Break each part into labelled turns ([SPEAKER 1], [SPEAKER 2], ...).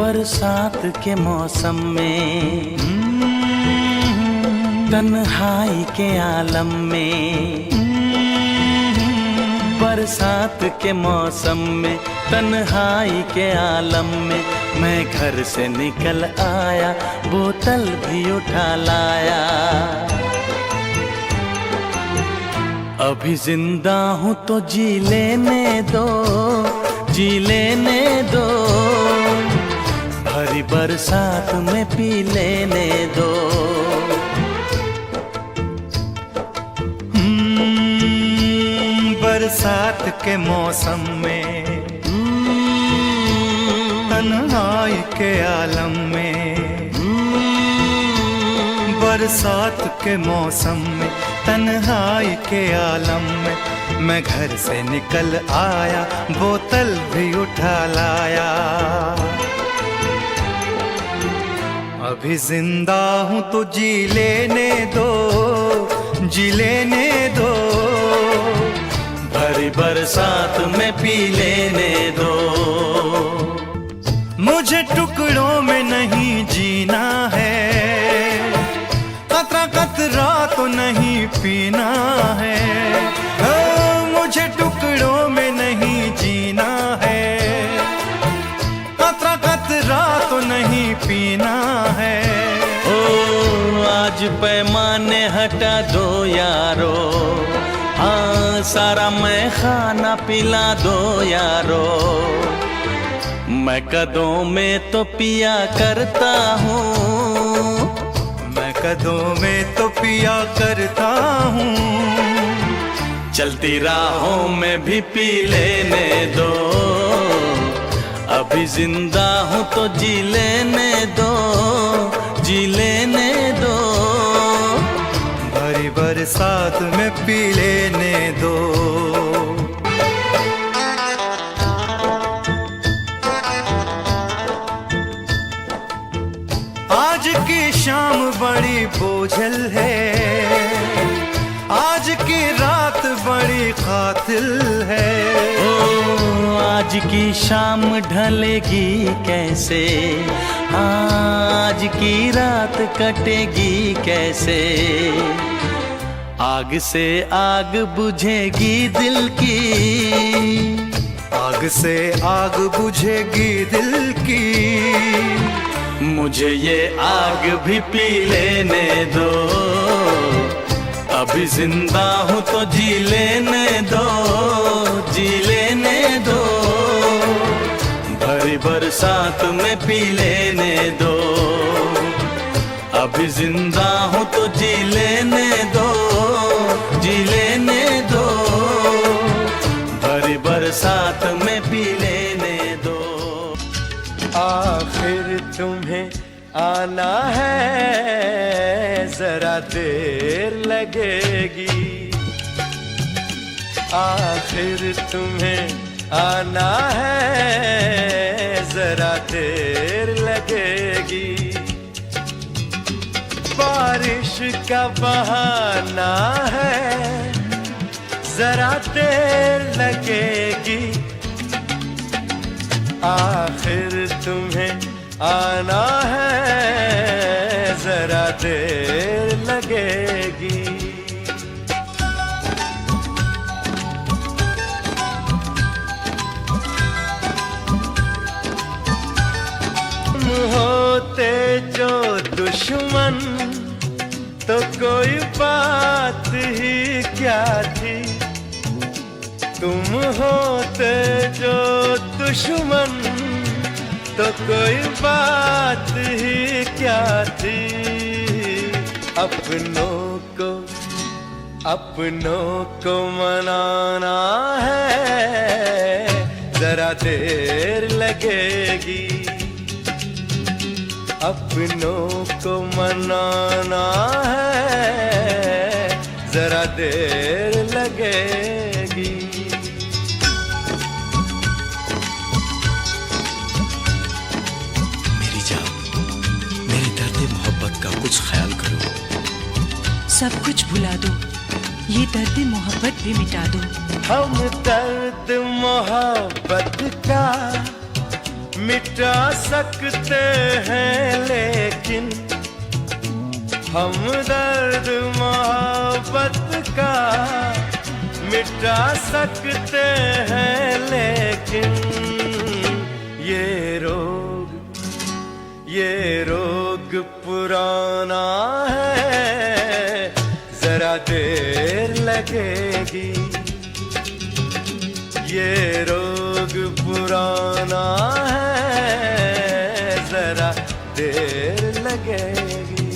[SPEAKER 1] बरसात के मौसम में, तन्हाई के आलम में, बरसात के मौसम में, तन्हाई के आलम में, मैं घर से निकल आया, बोतल भी उठा लाया। अभी जिंदा हूँ तो जी लेने दो, जी लेने दो, भरी बरसात में पी लेने दो।
[SPEAKER 2] बरसात के मौसम में, तन्हाई के आलम में, बरसात के मौसम में, तन्हाई के आलम में, मैं घर से निकल आया, बोतल भी उठा लाया। अभी जिंदा हूँ तो जी लेने दो, जी लेने दो,
[SPEAKER 1] भरी बरसात में पी लेने दो।
[SPEAKER 2] मुझे टुकड़ों में नहीं जीना है, कतरा कतरा तो नहीं पीना है। मुझे टुकड़ों में नहीं जीना है, कतरा कतरा तो नहीं पीना है।
[SPEAKER 1] ओ आज पैमाने हटा दो यारो, हाँ सारा मैं खाना पिला दो यारो। मैं कदों में तो पिया करता हूँ,
[SPEAKER 2] मैं कदों में तो पिया करता हूँ।
[SPEAKER 1] चलती राहों में भी पी लेने दो, अभी जिंदा हूँ तो जी लेने दो, जी लेने दो,
[SPEAKER 2] भरी बरसात में पी लेने दो। आज की शाम बड़ी बोझल है, आज की रात बड़ी कातिल है।
[SPEAKER 1] ओ आज की शाम ढलेगी कैसे, आज की रात कटेगी कैसे। आग से आग बुझेगी दिल की,
[SPEAKER 2] आग से आग बुझेगी दिल की।
[SPEAKER 1] मुझे ये आग भी पी लेने दो, अभी जिंदा हूँ तो जी लेने दो, जी लेने दो, भरी बरसात में पी लेने दो। अभी जिंदा हूँ तो जी लेने दो, जी लेने दो, भरी बरसात में पी लेने दो।
[SPEAKER 3] आखिर तुम्हें आना है, जरा देर लगेगी। आखिर तुम्हें आना है, जरा देर लगेगी। बारिश का बहाना है, जरा देर लगेगी। आखिर तुम्हें आना है, जरा देर लगेगी। तुम होते जो दुश्मन तो कोई बात ही क्या थी। तुम होते जो दुश्मन तो कोई बात ही क्या थी। अपनों को मनाना है, जरा देर लगेगी। अपनों को मनाना है, जरा देर लगेगी।
[SPEAKER 4] मेरी जान, मेरे दर्द मोहब्बत का कुछ ख्याल करो।
[SPEAKER 5] सब कुछ भुला दो, ये दर्द मोहब्बत भी मिटा दो।
[SPEAKER 3] हम दर्द मोहब्बत का मिटा सकते हैं, लेकिन हम दर्द मोहब्बत का मिटा सकते हैं, लेकिन ये रोग पुराना है, जरा देर लगेगी। ये रोग पुराना है, जरा देर लगेगी।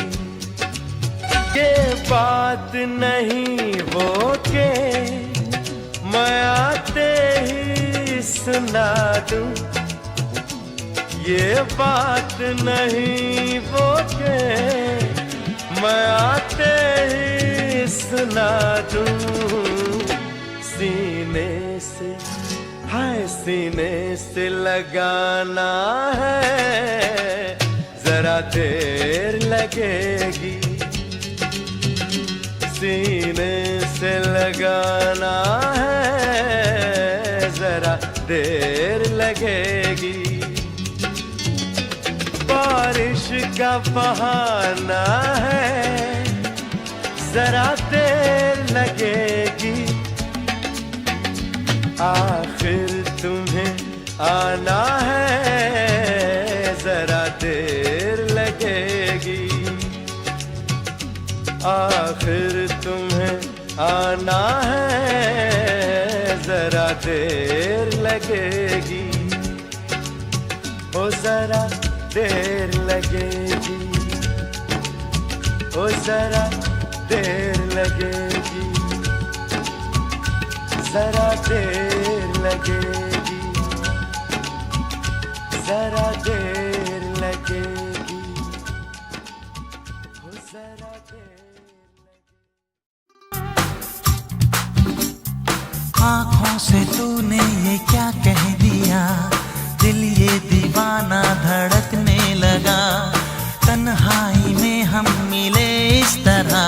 [SPEAKER 3] ये बात नहीं वो के मैं आते ही सुना दूं, ये बात नहीं वो के मैं आते ही सुना दूं। सीने से, हाय सीने से लगाना है, जरा देर लगेगी। सीने से लगाना है, जरा देर लगेगी। बारिश का बहाना है, जरा देर लगेगी। आखिर तुम्हें आना है, जरा देर लगेगी। आखिर तुम्हें आना है, जरा देर लगेगी। ओ जरा देर लगेगी, ओ जरा देर लगेगी, जरा देर लगेगी, जरा देर लगेगी, ओ जरा देर।
[SPEAKER 1] आँखों से तूने ये क्या कह दिया, दिल ये दीवाना धड़कने लगा। तन्हाई में हम मिले इस तरह,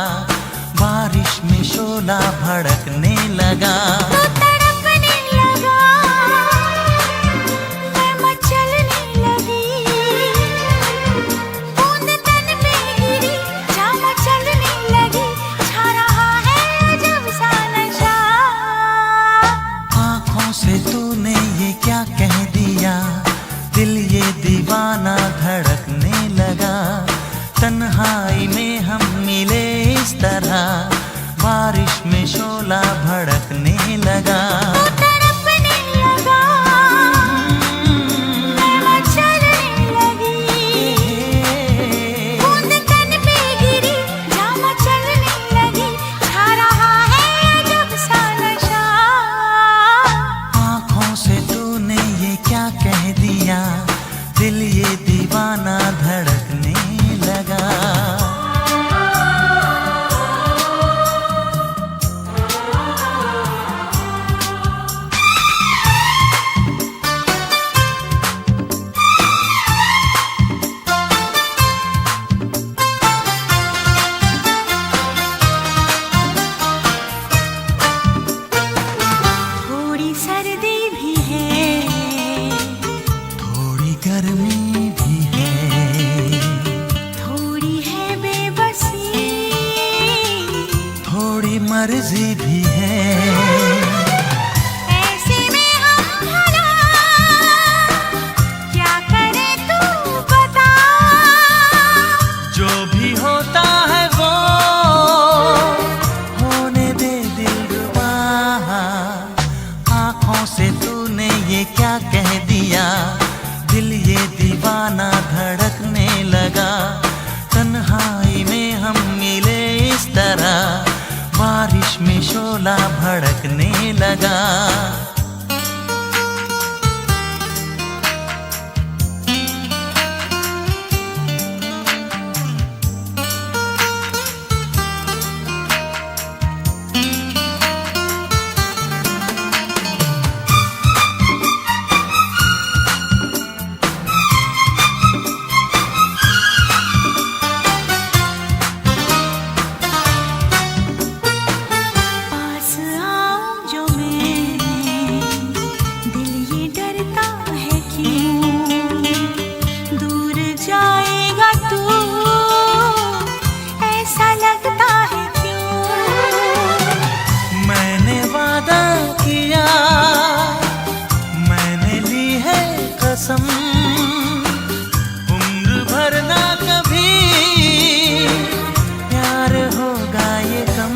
[SPEAKER 1] बारिश में शोला भड़कने लगा।
[SPEAKER 6] तो तड़पने लगा, मैं मचलने लगी। बूंद तन पे गिरी, जा मचलने लगी। छा रहा है अजब सा नशा।
[SPEAKER 1] आँखों से तूने ये क्या कह दिया, दिल ये दीवाना धड़कने लगा। तन्हाई में हम मिले इस तरह, बारिश में शोला भड़कने लगा।
[SPEAKER 6] तो तड़पने लगा, मैं मचलने लगी। बूंद तन पे गिरी, जा मचलने लगी। छा रहा है अजब सा नशा।
[SPEAKER 1] आँखों से तूने ये क्या कह दिया, दिल ये दीवाना धड़कने लगा।
[SPEAKER 6] थोड़ी सर्दी भी है,
[SPEAKER 1] थोड़ी गर्मी भी है,
[SPEAKER 6] थोड़ी है बेबसी,
[SPEAKER 1] थोड़ी मर्जी भी है।
[SPEAKER 6] ऐसे में हम भला क्या करें तू बता।
[SPEAKER 1] जो भी होता है वो होने दे दिलरुबा। आँखों से तूने ये क्या कह दिया, दिल ये दीवाना धड़कने लगा। तन्हाई में हम मिले इस तरह, बारिश में शोला भड़कने लगा।
[SPEAKER 6] पास आऊं जो मैं,
[SPEAKER 1] कसम, उम्र भर ना कभी प्यार होगा ये कम।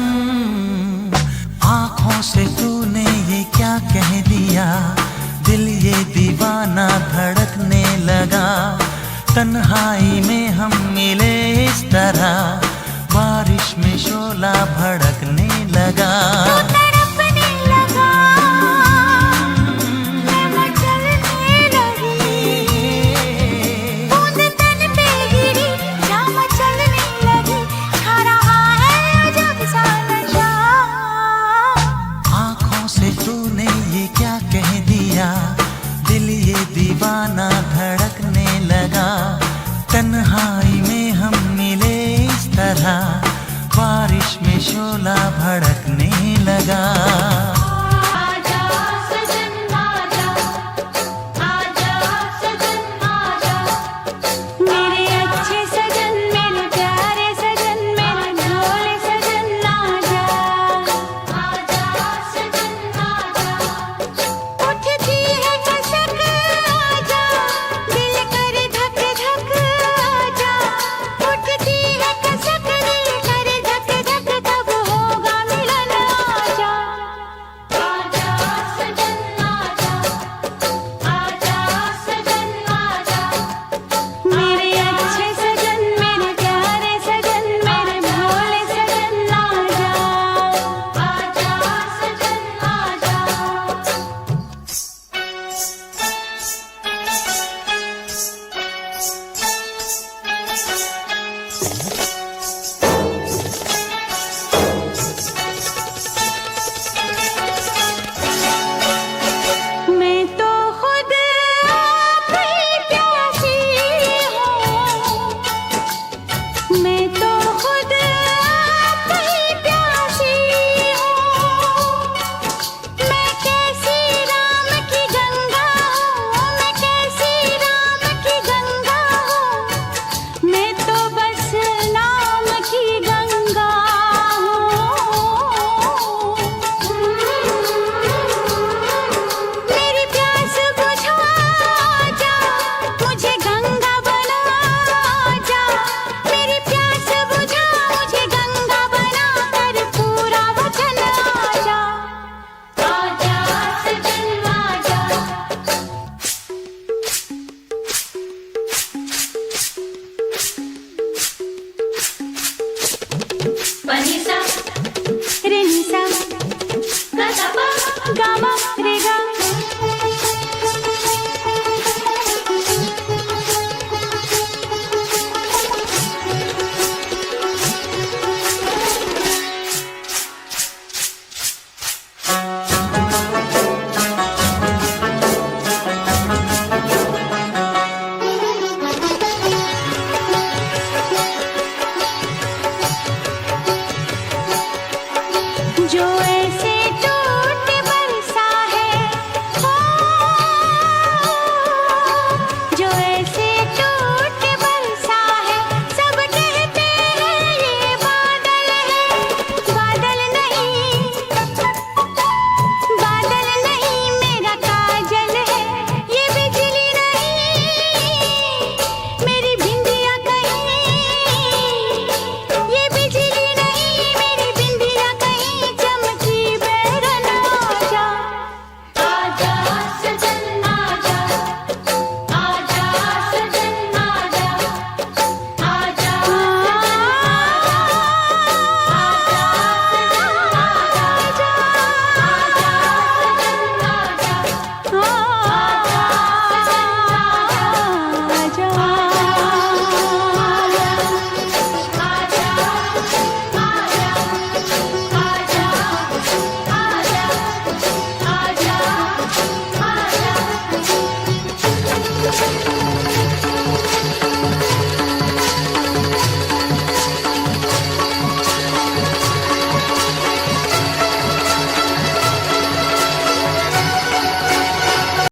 [SPEAKER 1] आँखों से तूने ये क्या कह दिया, दिल ये दीवाना धड़कने लगा। तन्हाई में हम मिले इस तरह, बारिश में शोला भड़कने लगा।